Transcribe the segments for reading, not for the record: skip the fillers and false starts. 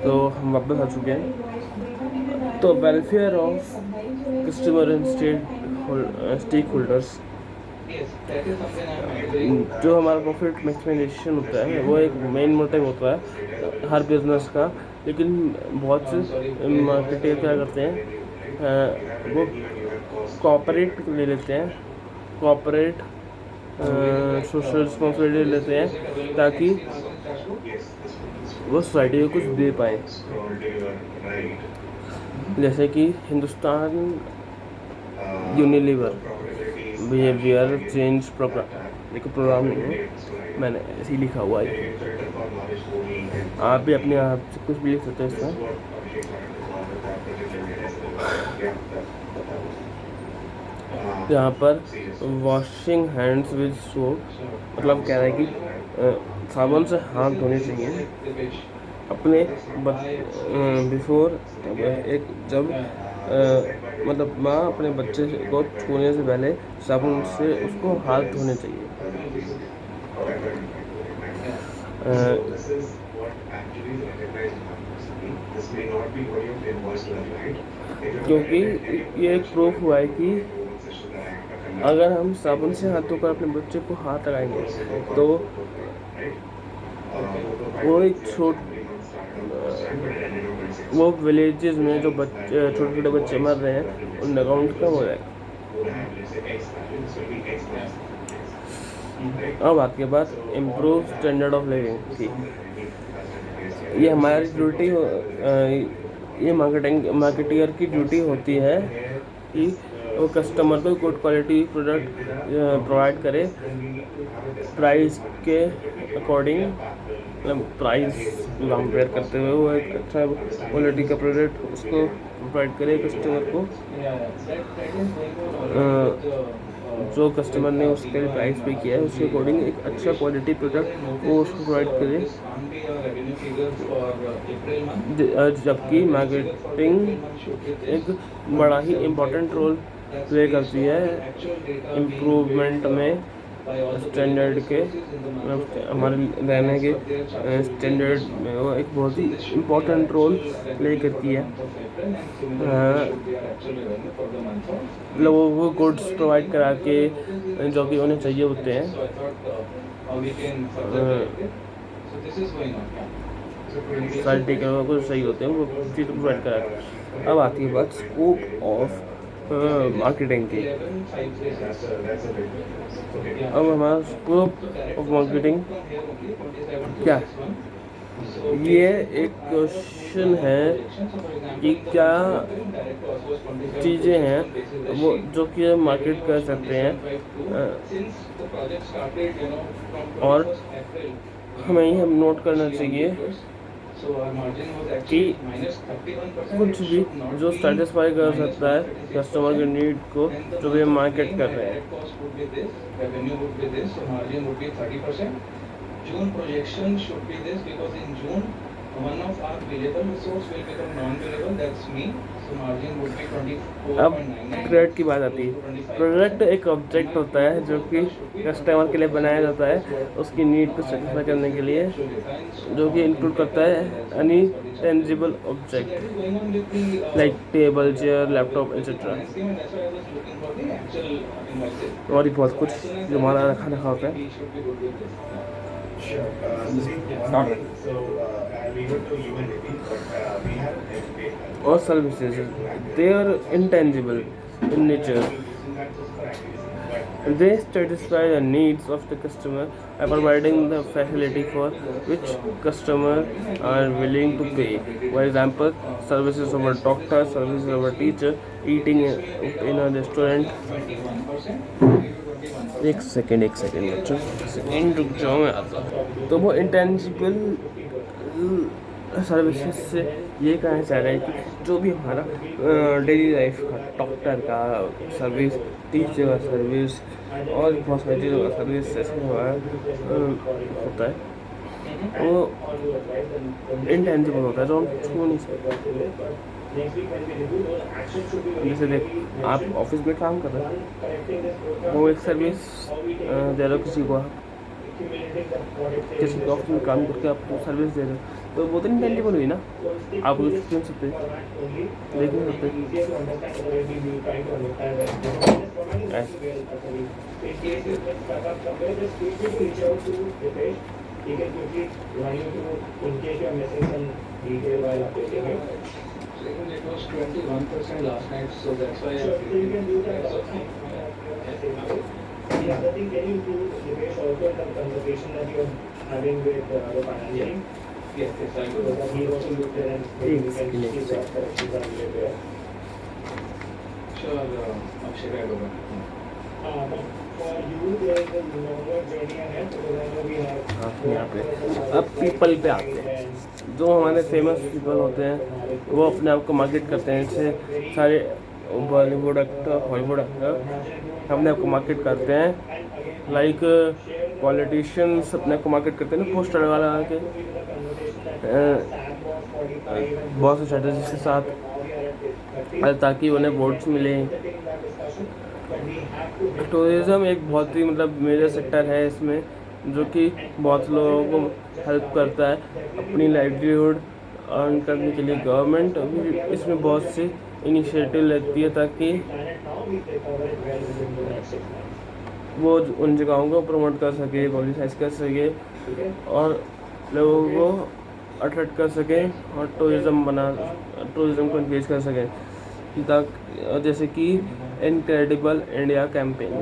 तो हम वापस आ चुके हैं। तो welfare of customer and stakeholders, जो हमारा प्रॉफिट मैक्सिमाइजेशन होता है वो एक मेन मोटिव होता है हर बिजनेस का। लेकिन बहुत से मार्केटर क्या करते हैं, वो कॉपरेट ले लेते हैं, कॉपरेट सोशल रिस्पॉन्सिबिलिटी लेते हैं ताकि वो सोसाइटी को कुछ दे पाए। जैसे कि Hindustan Unilever behaviour change programme, एक प्रोग्राम नहीं है, मैंने ऐसे ही लिखा हुआ है, आप भी अपने आप से कुछ भी लिख सकते हैं इसमें। यहाँ पर वॉशिंग हैंड्स विद सोप, मतलब कह रहा है कि साबुन से हाथ धोने चाहिए अपने बिफोर, एक जब मतलब माँ अपने बच्चे को छूने से पहले साबुन से उसको हाथ धोने चाहिए। क्योंकि ये एक प्रूफ हुआ है कि अगर हम साबुन से हाथ धोकर अपने बच्चे को हाथ लगाएंगे तो वो एक वो विलेजेस में जो बच्चे छोटे छोटे बच्चे मर रहे हैं उन अकाउंट कम हो जाएगा। अब बात के बाद इम्प्रूव स्टैंडर्ड ऑफ लिविंग थी, ये हमारी ड्यूटी, ये मार्केटियर की ड्यूटी होती है कि वो कस्टमर को गुड क्वालिटी प्रोडक्ट प्रोवाइड करे, प्राइस के अकॉर्डिंग, मतलब प्राइस कंपेयर करते हुए वो एक अच्छा क्वालिटी का प्रोडक्ट उसको प्रोवाइड करे कस्टमर को। जो कस्टमर ने उसके लिए प्राइस पे किया है उसके अकॉर्डिंग एक अच्छा क्वालिटी प्रोडक्ट वो उसको प्रोवाइड करे। जबकि मार्केटिंग एक बड़ा ही इम्पोर्टेंट रोल प्ले करती है इम्प्रूवमेंट में स्टैंडर्ड के, हमारे रहने के स्टैंडर्ड में वो एक बहुत ही इम्पोर्टेंट रोल प्ले करती है। लोगों को गुड्स प्रोवाइड करा के जो कि उन्हें चाहिए होते हैं, सारे टेक को सही होते हैं वो चीज़ प्रोवाइड करा। अब आती है बात स्कोप ऑफ मार्केटिंग की। अब हमारा स्कोप ऑफ मार्केटिंग क्या है, ये एक क्वेश्चन है कि क्या चीज़ें हैं वो जो कि मार्केट कर सकते हैं, और हमें ही हम नोट करना चाहिए कि कुछ भी जो सेटिस्फाई कर सकता है कस्टमर के नीड को जो भी हम मार्केट कर रहे हैं। June projection should be this because in June one of our billable resource will become non-billable, that's me, so margin would be 24.99. अब प्रोडक्ट की बात आती है। प्रोडक्ट एक ऑब्जेक्ट होता है जो कि कस्टमर के लिए बनाया जाता है उसकी नीड को सेटिस्फाई करने के लिए, जो कि इंक्लूड करता है any tangible object like table chair laptop etcetera, और भी बहुत कुछ जो हमारा रखा होता है। और services they are intangible in nature, they satisfy the needs of the customer by providing the facility for which customer are willing to pay. For example, services of a doctor, services of a teacher, eating in a restaurant। एक second रुक जाओ, मैं आता हूँ। तो वो intangible services से ये कहना चाह रहे हैं कि जो भी हमारा डेली लाइफ का, डॉक्टर का सर्विस, टीचर का सर्विस और बहुत सारी चीज़ों का सर्विस जैसे हमारा होता है वो इंटेंजिबल होता है जो हम छू नहीं सकते। जैसे देख, आप ऑफिस में काम कर रहे हैं, वो एक सर्विस दे रहे हो किसी को, आप किसी के ऑफिस में काम करके आप सर्विस दे रहे हो, तो वो तो इंटेंजिबल हुई ना, आप उसको सुन सकते, देख नहीं सकते। It was 21% last night, so that's why I The other thing, can you include Dipesh also in the conversation that you're having with the finance team? yes, I So will. that he also looked at and maybe we can see what corrections are needed there. Sure, Akshay will go back. But for you, there is a longer journey ahead because I know we have. हाँ यहाँ पे अब people पे आते हैं, जो हमारे famous people होते हैं वो अपने आप को मार्केट करते हैं, जैसे सारे बॉलीवुड एक्टर, हॉलीवुड एक्टर अपने आप को मार्केट करते हैं, लाइक पॉलिटिशियंस अपने आप को मार्केट करते हैं ना, पोस्टर लगा के बहुत से स्ट्रेटजी के साथ, ताकि उन्हें वोट्स मिले। टूरिज़्म एक बहुत ही मतलब मेजर सेक्टर है इसमें, जो कि बहुत लोगों को हेल्प करता है अपनी लाइवलीहुड अर्न करने के लिए। गवर्नमेंट अभी इसमें बहुत से इनिशिएटिव लेती है ताकि वो उन जगहों को प्रमोट कर सके, पब्लिसाइज कर सके और लोगों को अट्रैक्ट कर सके और टूरिज़्म को इंक्रीज कर सके। जैसे कि इनक्रेडिबल इंडिया कैंपेन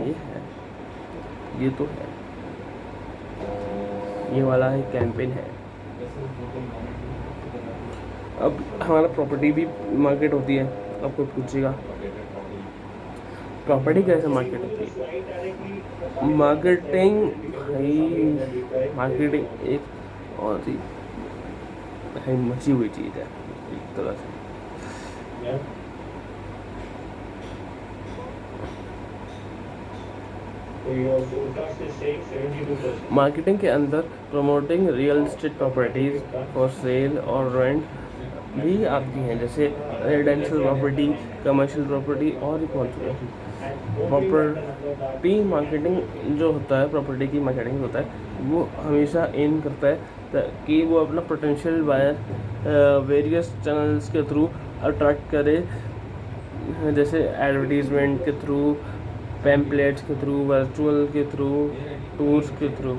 ये तो है, ये वाला ही कैंपेन है। अब हमारा प्रॉपर्टी भी मार्केट होती है, आपको पूछेगा प्रॉपर्टी कैसे मार्केट होती है। मार्केटिंग एक और ही मची हुई चीज़ है एक तरह से। मार्केटिंग के अंदर promoting real estate properties for sale और रेंट भी आती हैं, जैसे रेजिडेंशियल प्रॉपर्टी, कमर्शियल प्रॉपर्टी और प्रॉपर्टी मार्केटिंग जो होता है, प्रॉपर्टी की मार्केटिंग होता है, वो हमेशा एम करता है कि वो अपना पोटेंशियल बायर वेरियस चैनल्स के थ्रू अट्रैक्ट करे, जैसे एडवर्टीजमेंट के थ्रू, पैम्पलेट्स के थ्रू, वर्चुअल के थ्रू, टूर्स के थ्रू।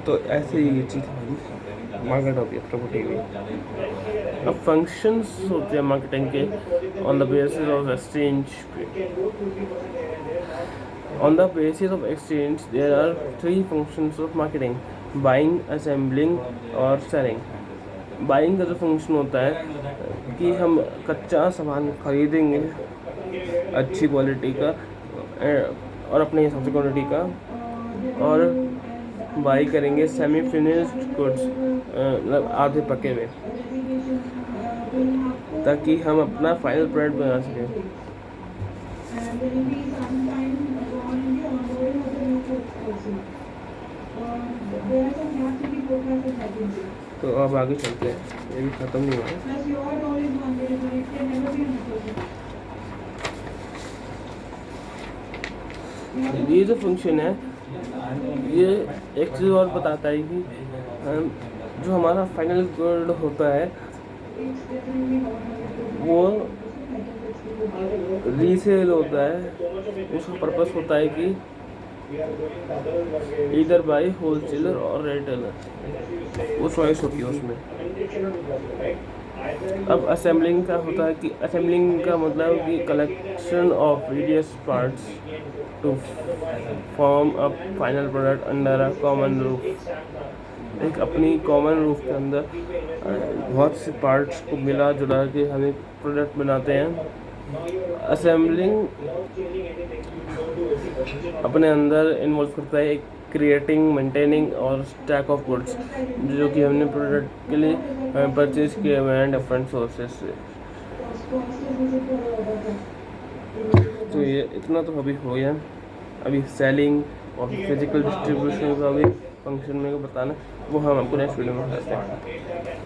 तो ऐसे ही ये चीज़ हमारी मार्केट होती है प्रॉपर्टी की। अब फंक्शंस होते हैं मार्केटिंग के on the basis of exchange. On the basis of exchange, there are three functions of marketing: buying, assembling और selling। बाइंग का जो फंक्शन होता है कि हम कच्चा सामान खरीदेंगे अच्छी क्वालिटी का और अपने हिसाब से क्वालिटी का, और बाई करेंगे सेमी फिनिश्ड गुड्स, मतलब आधे पके हुए, ताकि हम अपना फाइनल प्रोडक्ट बना सकें। तो अब आगे चलते हैं, ये भी ख़त्म नहीं हुआ है। ये जो फंक्शन है ये एक चीज़ और बताता है कि जो हमारा फाइनल गुड होता है वो रीसेल होता है। उसका पर्पस होता है कि इधर बाई होलसेलर और रिटेलर, वो चॉइस होती है उसमें। अब असेंबलिंग का होता है कि असेंबलिंग का मतलब कि collection of various parts to form a final product under a common roof. एक अपनी कॉमन रूफ के अंदर बहुत से पार्ट्स को मिला जुला के हम एक प्रोडक्ट बनाते हैं। असेंबलिंग अपने अंदर इन्वॉल्व करता है एक क्रिएटिंग, मेंटेनिंग और स्टैक ऑफ गुड्स जो कि हमने प्रोडक्ट के लिए परचेज किए हुए हैं डिफरेंट सोर्सेज से। तो ये इतना तो अभी हो गया। अभी सेलिंग और फिजिकल डिस्ट्रीब्यूशन का भी फंक्शन में बताना, वो हम आपको नेक्स्ट वीडियो में बताते हैं।